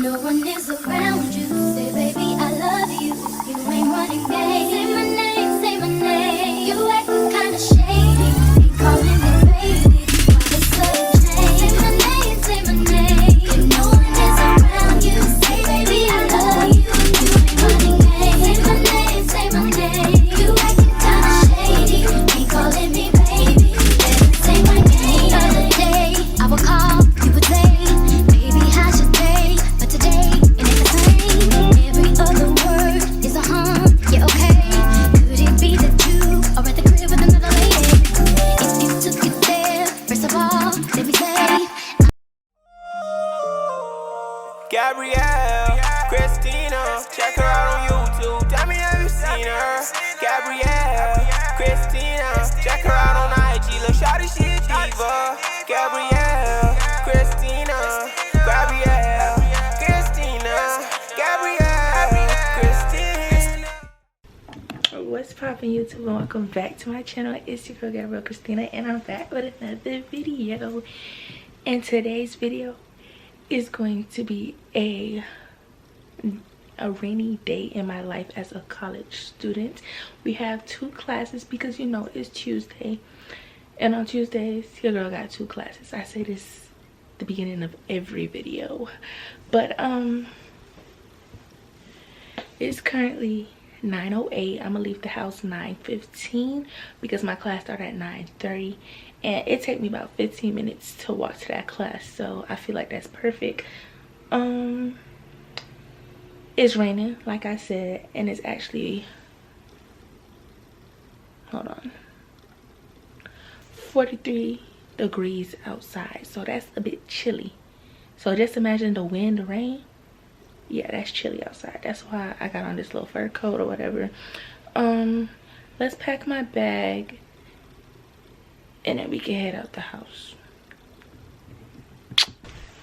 no one is around you. Say, baby, I love you. You ain't running game. Say my name, say my name. You acting kinda shady. Ain't calling me baby. Why the sudden change? Say my name, say my name. If no one is around you, say, baby, I love you. You ain't running game. Say my name, say my name. You acting kinda shady. Ain't calling me baby. Better say my name. The other day, I would call, you would say, baby, how's your day? But today, it ain't the same. Every other word is a yeah, okay. Could it be that you are at the crib with another lady? If you took it there, first of all, let me say, Gabrielle, Christina, check her out on YouTube. Tell me, have you seen her? Gabrielle, Christina, check her out on IG. Look, shawty, she a diva. Gabrielle, Christina, Gabrielle, Christina, Gabrielle, Christina. What's poppin', YouTube, and welcome back to my channel. It's your girl Gabrielle, Christina, and I'm back with another video. And today's video is going to be a rainy day in my life as a college student. We have 2 classes because you know it's Tuesday, and on Tuesdays your girl got 2 classes. I say this at the beginning of every video, but it's currently 9:08. I'm gonna leave the house 9:15 because my class started at 9:30, and it takes me about 15 minutes to walk to that class, so I feel like that's perfect. It's raining, like I said, and it's actually, hold on, 43 degrees outside, so that's a bit chilly. So just imagine the wind, the rain. Yeah, that's chilly outside. That's why I got on this little fur coat or whatever. Let's pack my bag and then we can head out the house.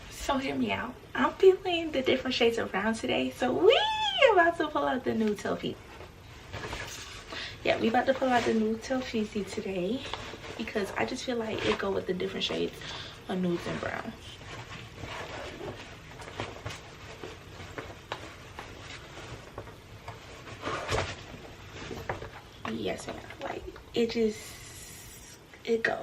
So hear me out. I'm feeling the different shades of brown today, so we about to pull out the new Telfie. Yeah, we about to pull out the new Telfie today because I just feel like it go with the different shades of nudes and browns. Yes, ma'am. Like, it just, it goes.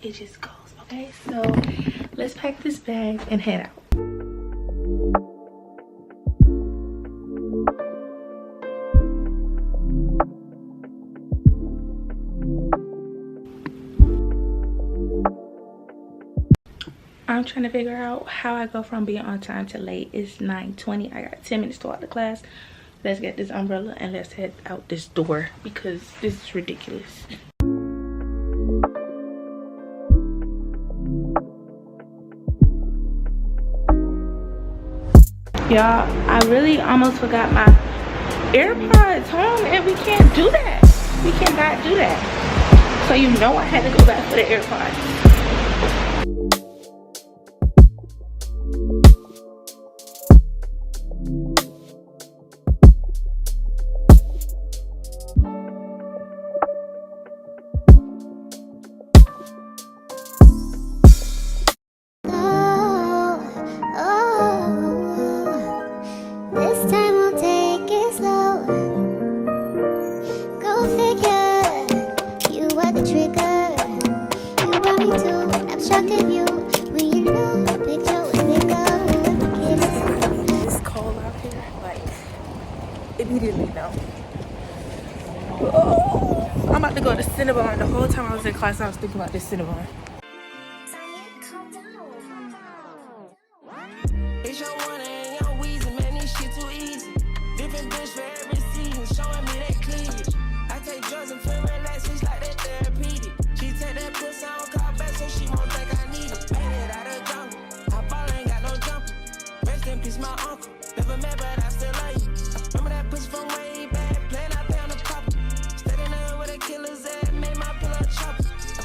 It just goes. Okay, so let's pack this bag and head out. I'm trying to figure out how I go from being on time to late. It's 9:20. I got 10 minutes to walk to class. Let's get this umbrella and let's head out this door because this is ridiculous. Y'all, I really almost forgot my AirPods home, and we can't do that. We cannot do that. So you know I had to go back for the AirPods. Immediately now. Oh, I'm about to go to cinnabon. The whole time I was in class I was thinking about this cinnabon. It's your one and your wheezing, man, this shit too easy. Different bitch for every season, showing me that cleavage. I take drugs and feel relaxed, it's like that therapeutic. She take that pussy on call back so she won't think I need it. Made it out of jungle, I ball ain't got no jumper. Rest in peace, my uncle. Never met, but I still love you. Remember that pussy from way back, playing out there on the property. Stayed in there where the killers at, made my pillow chopper.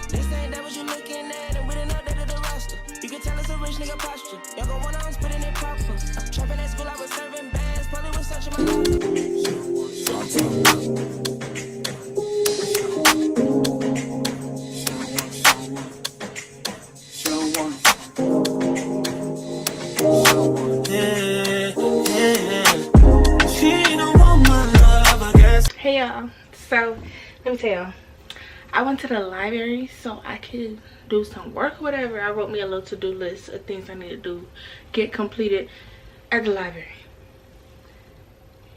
This ain't that what you looking at. tell y'all, I went to the library so I could do some work or whatever. I wrote me a little to-do list of things I need to do, get completed at the library.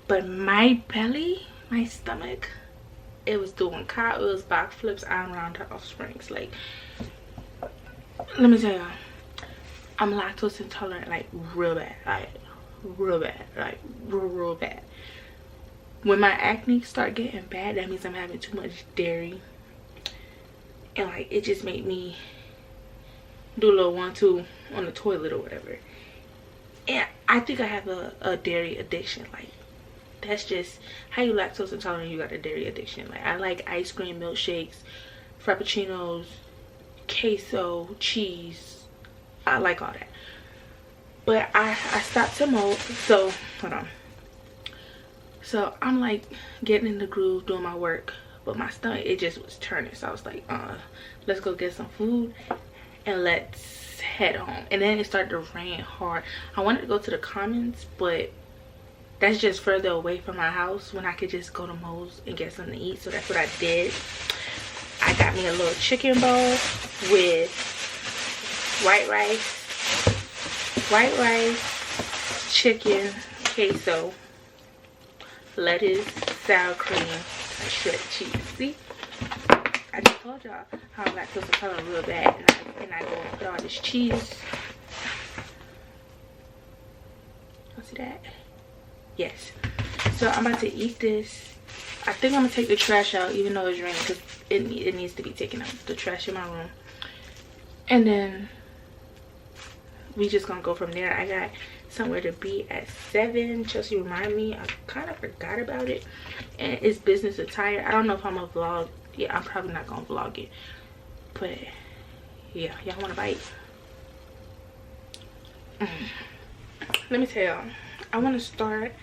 But my belly, my stomach, it was doing cartwheels, box flips, around Roundhouse Springs. Like, let me tell y'all, I'm lactose intolerant, like real bad, like real bad, like real bad. When my acne start getting bad, that means I'm having too much dairy, and like it just made me do a little 1-2 on the toilet or whatever. And I think I have a dairy addiction. Like, that's just how you lactose intolerant, you got a dairy addiction. Like, I like ice cream, milkshakes, frappuccinos, queso, cheese. I like all that. But I stopped to mold. So hold on. So I'm like getting in the groove, doing my work, but my stomach, it just was turning. So I was like, let's go get some food and let's head home. And then it started to rain hard. I wanted to go to the Commons, but that's just further away from my house when I could just go to Moe's and get something to eat. So that's what I did. I got me a little chicken bowl with white rice, chicken, queso, lettuce, sour cream, and shredded cheese. See, I just told y'all how I'm lactose intolerant real bad, and I go and put all this cheese. You see that? Yes. So I'm about to eat this. I think I'm gonna take the trash out, even though it's raining, because it needs to be taken out, the trash in my room. And then we just gonna go from there. I got somewhere to be at 7. Chelsea reminded me, I kind of forgot about it, and it's business attire. I don't know if I'm gonna vlog. Yeah, I'm probably not gonna vlog it, but yeah, y'all want to bite? Let me tell y'all, I want to start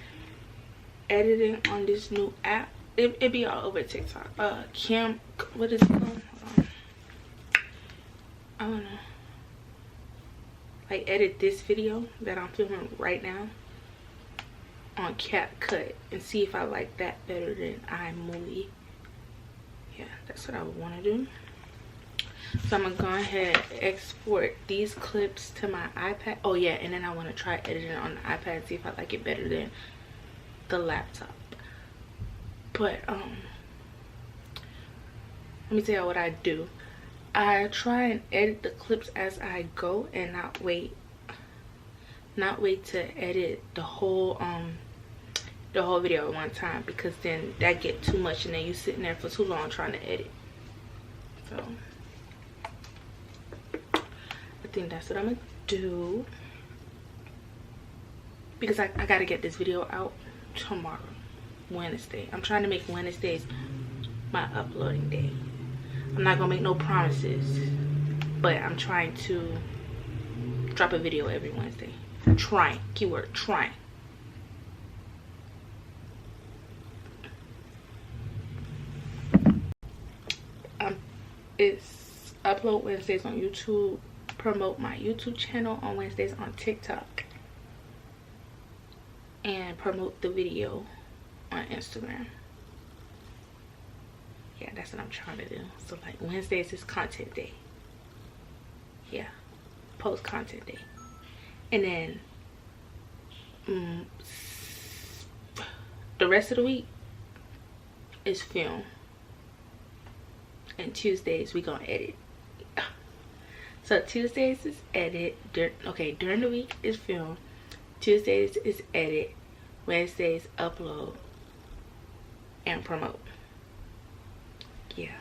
editing on this new app. It be all over TikTok. What is it called? Hold on. I want to like edit this video that I'm filming right now on CapCut and see if I like that better than iMovie. Yeah, that's what I would want to do. So I'm gonna go ahead and export these clips to my iPad. Oh yeah, and then I want to try editing on the iPad and see if I like it better than the laptop. But let me tell you what I do. I try and edit the clips as I go and not wait to edit the whole video at one time, because then that get too much and then you sitting there for too long trying to edit. So I think that's what I'm gonna do, because I gotta get this video out tomorrow, Wednesday. I'm trying to make Wednesdays my uploading day. I'm not gonna make no promises, but I'm trying to drop a video every Wednesday. Trying, keyword trying. It's upload Wednesdays on YouTube, promote my YouTube channel on Wednesdays on TikTok, and promote the video on Instagram. Yeah, that's what I'm trying to do. So like Wednesdays is content day. Yeah, post content day. And then the rest of the week is film. And Tuesdays we gonna edit. So Tuesdays is edit. During the week is film. Tuesdays is edit. Wednesdays upload and promote. Yeah,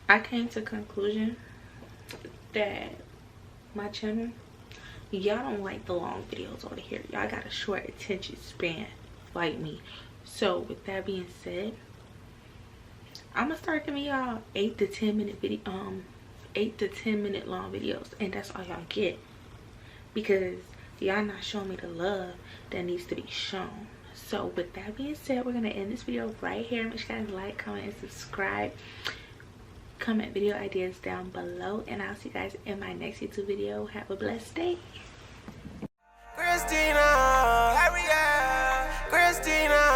I came to a conclusion that my channel, y'all don't like the long videos over here. Y'all got a short attention span like me. So with that being said, I'm gonna start giving y'all 8 to 10 minute video 8 to 10 minute long videos, and that's all y'all get, because y'all not showing me the love that needs to be shown. So with that being said, we're gonna end this video right here. Make sure you guys like, comment, and subscribe. Comment video ideas down below, and I'll see you guys in my next YouTube video. Have a blessed day. Christina, Christina.